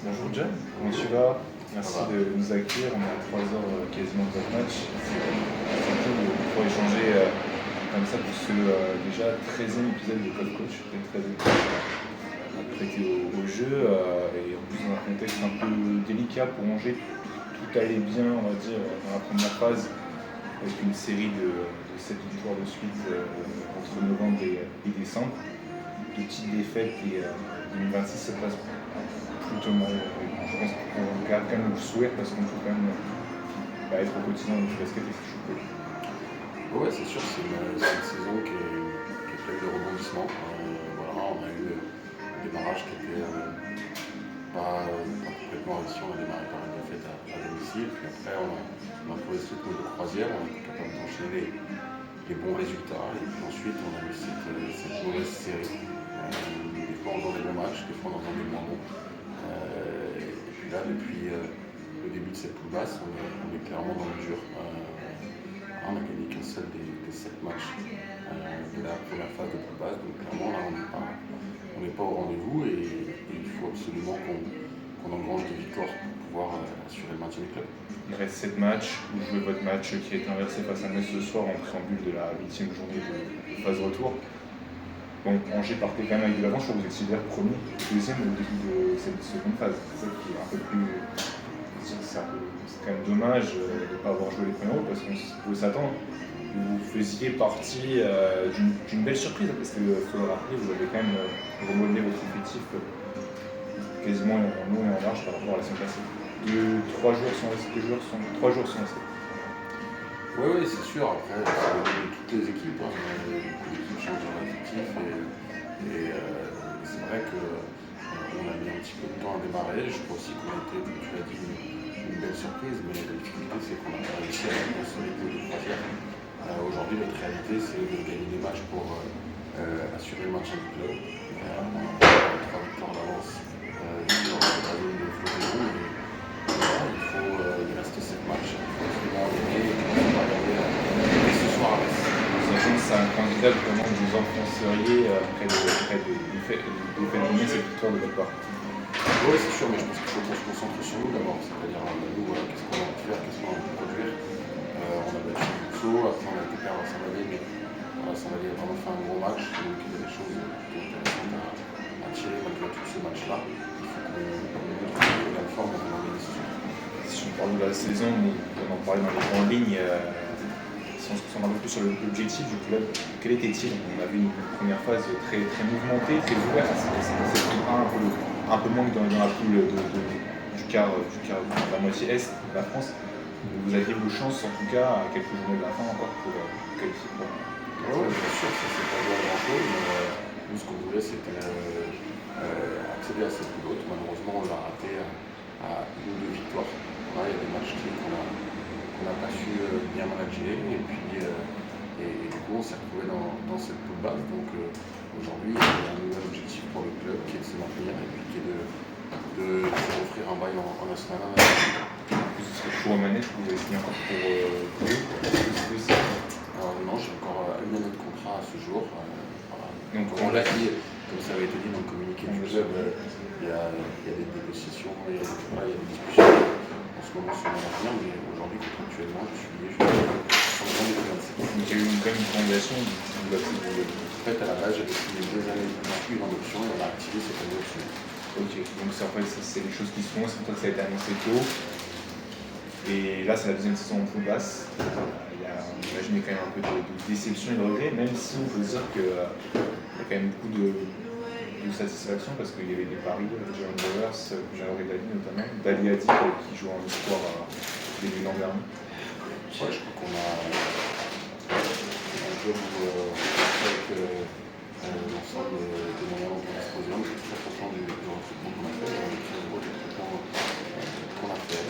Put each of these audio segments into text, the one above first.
Bonjour John, comment tu vas? Merci de nous accueillir, on est à 3 heures quasiment de votre match. C'est cool de pouvoir échanger comme ça pour ce déjà 13e épisode de Code Coach. J'étais très prêté au jeu et en plus dans un contexte un peu délicat pour Angers. Tout allait bien, on va dire, dans la première phase avec une série de 7 victoires de suite entre novembre et décembre. De petites défaites et 2026 ça passe plutôt mal. Je pense qu'on garde quand même le sourire parce qu'on peut quand même être au quotidien du basket et c'est chaud. Ouais, c'est sûr, c'est une saison qui est pleine de rebondissements. Voilà, on a eu un démarrage qui était pas complètement réussi. On a démarré par une défaite à domicile, puis après on a trouvé ce rythme de croisière, on a été capable d'enchaîner les bons résultats, et puis ensuite on a eu cette mauvaise série. Des fois on joue des bons matchs, des fois on en joue des moins bons. Et puis là, depuis le début de cette poule basse, on est clairement dans le dur. On n'a gagné qu'un seul des 7 matchs de la première phase de poule basse, donc clairement là on n'est pas au rendez-vous et il faut absolument qu'on engrange des victoires pour pouvoir assurer le maintien du club. Il reste 7 matchs, vous jouez votre match qui a été inversé face à Metz ce soir en préambule de la 8e journée de phase retour. Bon, Angers partait quand même avec de l'avance, je crois que vous étiez vers premier, deuxième au début de cette seconde phase. C'est ça qui est un peu plus. C'est quand même dommage de ne pas avoir joué les premiers rôles parce qu'on pouvait s'attendre. Vous faisiez partie d'une belle surprise parce qu'il faut le rappeler, vous avez quand même remodelé votre effectif quasiment en haut et en large par rapport à la semaine passée. 3 jours sans essai. Oui, c'est sûr. Après, c'est de toutes les équipes. Beaucoup d'équipes changent leur effectif et c'est vrai qu'on a mis un petit peu de temps à démarrer. Je crois aussi qu'on a été, comme tu l'as dit, une belle surprise, mais la difficulté c'est qu'on n'a pas réussi à mettre ce rythme de croisière. Aujourd'hui, notre réalité c'est de gagner des matchs pour assurer le maintien du club. On a 3 victoires d'avance sur la zone de flottaison. Il reste 7 matchs. Il faut absolument en gagner et on va regarder ce soir à Metz. Sachant que c'est un candidat comment vous enfonceriez après du fait de gagner cette victoire de votre part. Oui, c'est sûr, mais je pense qu'il faut qu'on se concentre sur nous d'abord. C'est-à-dire, nous, qu'est-ce qu'on a envie de faire, qu'est-ce qu'on a envie de produire. On a battu Luxo, après on a été perdre à Saint-Vallier, mais Saint-Vallier a vraiment fait un gros match. Donc il y a des choses intéressantes à tirer malgré tout ce match-là. Il faut qu'on montre qu'on est la forme et qu'on en gagne ce soir. Si on parle de la saison, on en parlait dans les grandes lignes. Si on se concentre un peu plus sur l'objectif du club, quel était-il? On a vu une première phase très mouvementée, très ouverte. C'était un peu moins que dans la poule du quart de la moitié est de la France. Vous aviez vos chances, en tout cas, à quelques journées de la fin encore pour qualifier. Oui, bien sûr, ça c'est pas bien grand-chose, mais nous ce qu'on voulait c'était accéder à cette poule haute. Malheureusement, on l'a raté à 1 ou 2 victoires. Il y a des matchs clés qu'on n'a pas su bien manager et puis du coup on s'est retrouvé dans cette poule basse. Donc aujourd'hui il y a un nouvel objectif pour le club qui est de se maintenir et puis qui est de offrir un bail en national. Vous serez chaud à manette, vous allez signer encore pour eux. Alors non, j'ai encore une année de contrat à ce jour. Voilà. Donc on l'a dit, comme ça avait été dit dans le communiqué du club, il y a des négociations, il y a des discussions en ce moment sur l'avenir, mais aujourd'hui contractuellement je suis lié jusqu'en novembre 2027. Donc il y a eu quand même une prolongation vous l'avez En fait, à la base, j'avais signé 2 années, une en option et on a activé cette année option. Ok, donc en fait c'est des choses qui se font, c'est pour ça que ça a été annoncé tôt. Et là c'est la deuxième saison en poule basse. On imagine quand même un peu de déception et de regret, même si on peut dire qu'il y a quand même beaucoup de satisfaction parce qu'il y avait des paris, John Bowers, Jean-Henri Dali notamment, Dali Adi qui joue en espoir début l'an dernier. Ouais, je crois qu'on a un job avec l'ensemble des moyens dont on dispose. Je suis très content du recrutement qu'on a fait, du recrutement qu'on a fait.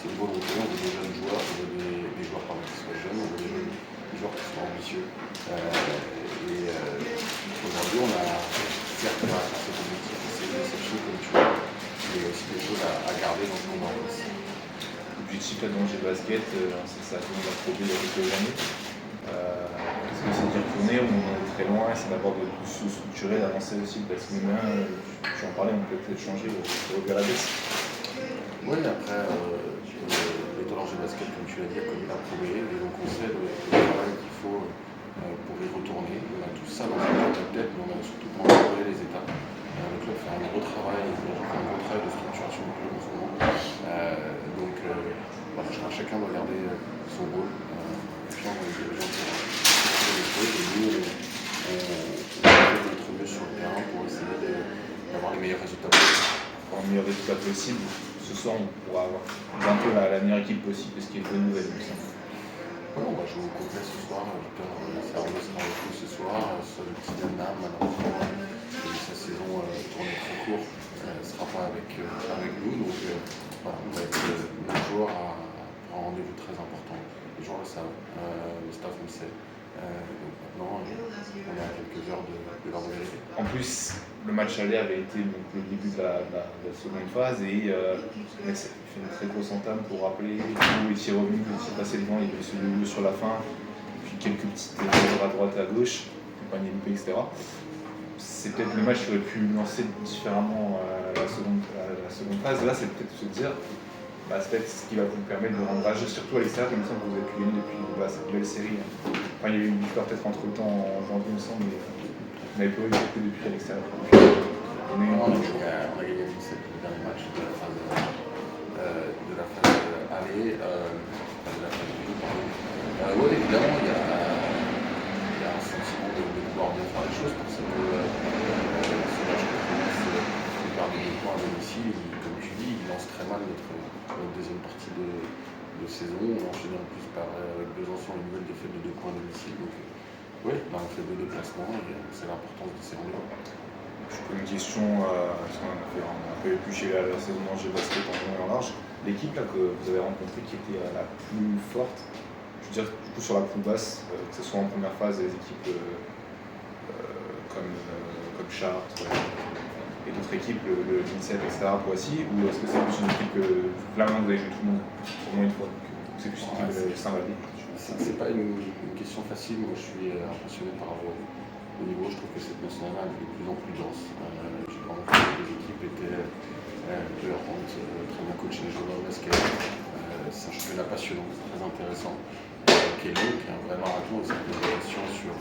C'est une volonté, on veut des jeunes joueurs, on veut des joueurs qui soient jeunes, on veut des joueurs qui soient ambitieux. Et aujourd'hui, on a certes atteint cet objectif, c'est une déception comme tu vois, mais il y a aussi des choses à garder dans ce qu'on va faire. L'objectif là d'Angers Basket, c'est ça, tout le monde l'a prouvé il y a quelques années. Est-ce que c'est d'y retourner? On est très loin, essayer d'avoir de se structurer, d'avancer aussi, parce que maintenant, tu en parlais, on peut peut-être changer au revers à la baisse. Oui, après, les Talenges de basket, comme tu l'as dit, a connu la première, et donc on sait le travail qu'il faut pour y retourner. On a tout ça dans notre tête, mais on a surtout pas encadré les étapes. Le club fait un gros travail, un gros travail de structuration du club en ce moment. Donc, voilà, chacun doit garder son rôle. Confiant dans les dirigeants pour structurer les choses, et nous, on fait notre mieux sur le terrain pour essayer d'avoir les meilleurs résultats possibles. Pour le meilleur résultat possible, ce soir on pourra avoir bientôt la meilleure équipe possible, parce qu'il y a une bonne nouvelle, il me semble. Ouais, on va jouer au complet ce soir. Victor Servos sera avec nous ce soir. Sur le petit Nam, malheureusement, sa saison tournée trop court, ne sera pas avec nous. Donc voilà, on va être 9 joueurs pour un rendez-vous très important. Les joueurs le savent, le staff le sait. Donc maintenant, on est à quelques heures de leur vérité. En plus, le match aller avait été donc, le début de la seconde phase et il fait une très grosse entame pour rappeler où il s'est revenu, il s'est passé devant, il y a eu ce double sur la fin, puis quelques petites erreurs à droite et à gauche, compagnie loupée, etc. C'est peut-être le match qui aurait pu lancer différemment la seconde phase. Là, c'est peut-être se dire, c'est peut-être ce qui va vous permettre de rendre agir, surtout à l'extérieur, comme ça vous avez pu gagner depuis cette nouvelle série. Enfin, il y a eu une victoire peut-être entre le temps en janvier, il me semble, mais on n'avait pas eu que depuis à l'extérieur. On a gagné le dernier match de la phase aller, de la phase de pardon. Oui, évidemment, il y a un sentiment de pouvoir bien faire les choses parce que ce match qui perd uniquement à domicile, comme tu dis, il lance très mal notre deuxième partie de saison. On enchaîne en plus avec Besançon une nouvelle défaite de 2 points à domicile. Donc, oui, on fait 2 déplacements et c'est l'importance de ces rendez-vous. Une question, parce qu'on a un peu épluché la saison de Angers Basket en long et en large. L'équipe là, que vous avez rencontrée qui était la plus forte, je veux dire du coup sur la plus basse, que ce soit en première phase, les équipes comme Chartres et d'autres équipes, le Vincent, etc., Poissy, ou est-ce que c'est plus une équipe que Flamand, vous avez joué tout le monde au moins une fois, donc c'est plus une équipe Saint-Vallier? C'est pas une question facile, moi je suis impressionné par au niveau, je trouve que cette nationale est de plus en plus dense. J'ai vraiment trouvé que les équipes étaient cohérentes, très bien coachées, les joueurs de basket. C'est un championnat passionnant, très intéressant, qui est long, qui est un vrai marathon, et c'est une question sur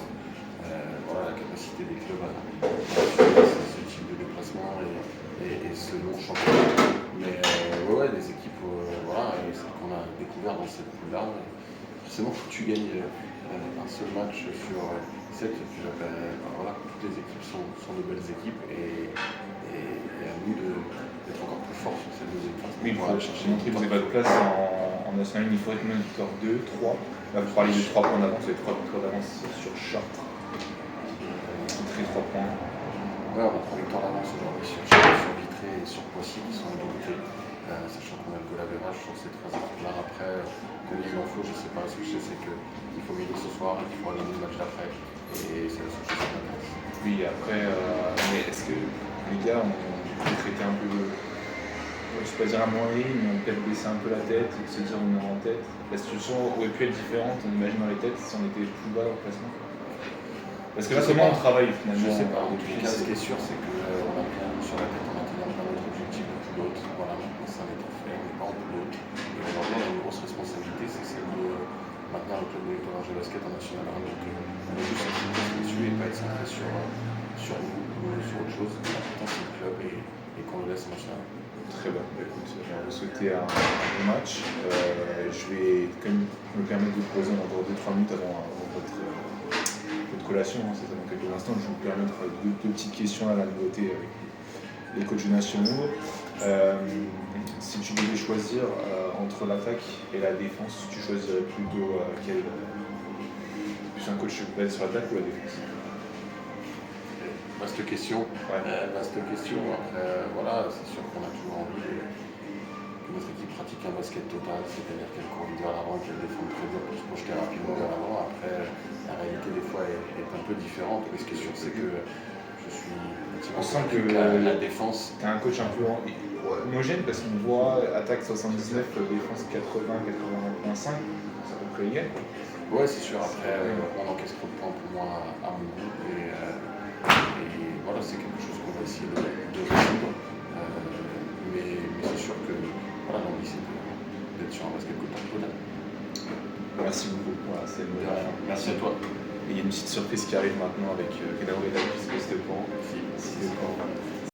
la capacité des clubs à assurer ce type de déplacement et ce long championnat. Mais les équipes, et celles qu'on a découvert dans cette poule-là, forcément, faut que tu gagnes un seul match sur 7, et puis toutes les équipes sont de belles équipes et à nous d'être encore plus forts sur cette deuxième phase. Oui, il faut montrer que vous n'avez pas de place en national, il faut être même victoire 2, 3. Là, vous parlez de 3 points d'avance, vous avez 3 victoires d'avance sur Chartres, qui très 3 points. Ouais, on a 3 victoires d'avance aujourd'hui sur Chartres, sur Vitré et sur Poissy qui sont égalités, sachant qu'on a le goal average sur ces 13 équipes-là. Après, combien il en faut, je ne sais pas. Ce que je sais, c'est qu'il faut gagner ce soir et qu'il faut gagner le match d'après. Et c'est la seule chose qui m'intéresse. Oui, après, mais est-ce que les gars ont traité un peu, je ne vais pas dire amoindri, mais ont peut-être baissé un peu la tête et de se dire on est en tête? La situation aurait pu être différente, on imagine dans les têtes, si on était plus bas dans le classement. Parce que là, comment on travaille finalement? Je ne sais pas. En tout cas, ce qui est sûr, c'est qu'on a bien sur la tête, on a bien notre objectif de plus haute. Voilà, maintenant ça va être fait, on n'est pas en plus haute. Et aujourd'hui, on a une grosse responsabilité, c'est celle de maintenir le club de Victor Angers Basket en National 1. Donc, on va juste s'activer dessus et pas être centré sur nous ou sur autre chose. L'important, c'est le club et qu'on le laisse en National 1. Très bien. Écoute, je vais vous souhaiter un bon match. Je vais quand même me permettre de vous poser encore 2-3 minutes avant votre collation. C'est dans quelques instants. Je vais vous permettre deux petites questions à la nouveauté avec les coachs nationaux. Si tu devais choisir entre l'attaque et la défense, tu choisirais plutôt quel plus un coach basé sur l'attaque ou la défense? Vaste question. Ouais. Vaste question. Après, c'est sûr qu'on a toujours envie que notre équipe pratique un basket total, c'est-à-dire qu'elle court vers l'avant, qu'elle défende très bien pour se projeter rapidement vers l'avant. Après, la réalité des fois est un peu différente. Mais ce qui est sûr, c'est que je suis on sent que la défense. Tu as un coach un peu homogène parce qu'on voit attaque 79, défense 80, 81.5, c'est à peu près égal. Ouais, c'est sûr. Après, on encaisse trop de points pour moi à mon goût. Et voilà, c'est quelque chose qu'on va essayer de résoudre. Mais c'est sûr que voilà, l'envie, c'est d'être sur un basket côte-à-côte. Merci beaucoup. Voilà, c'est le mot de la fin. Merci à toi. Et il y a une petite surprise qui arrive maintenant avec Kedao et David, si vous êtes au courant. Si. Si vous êtes au courant.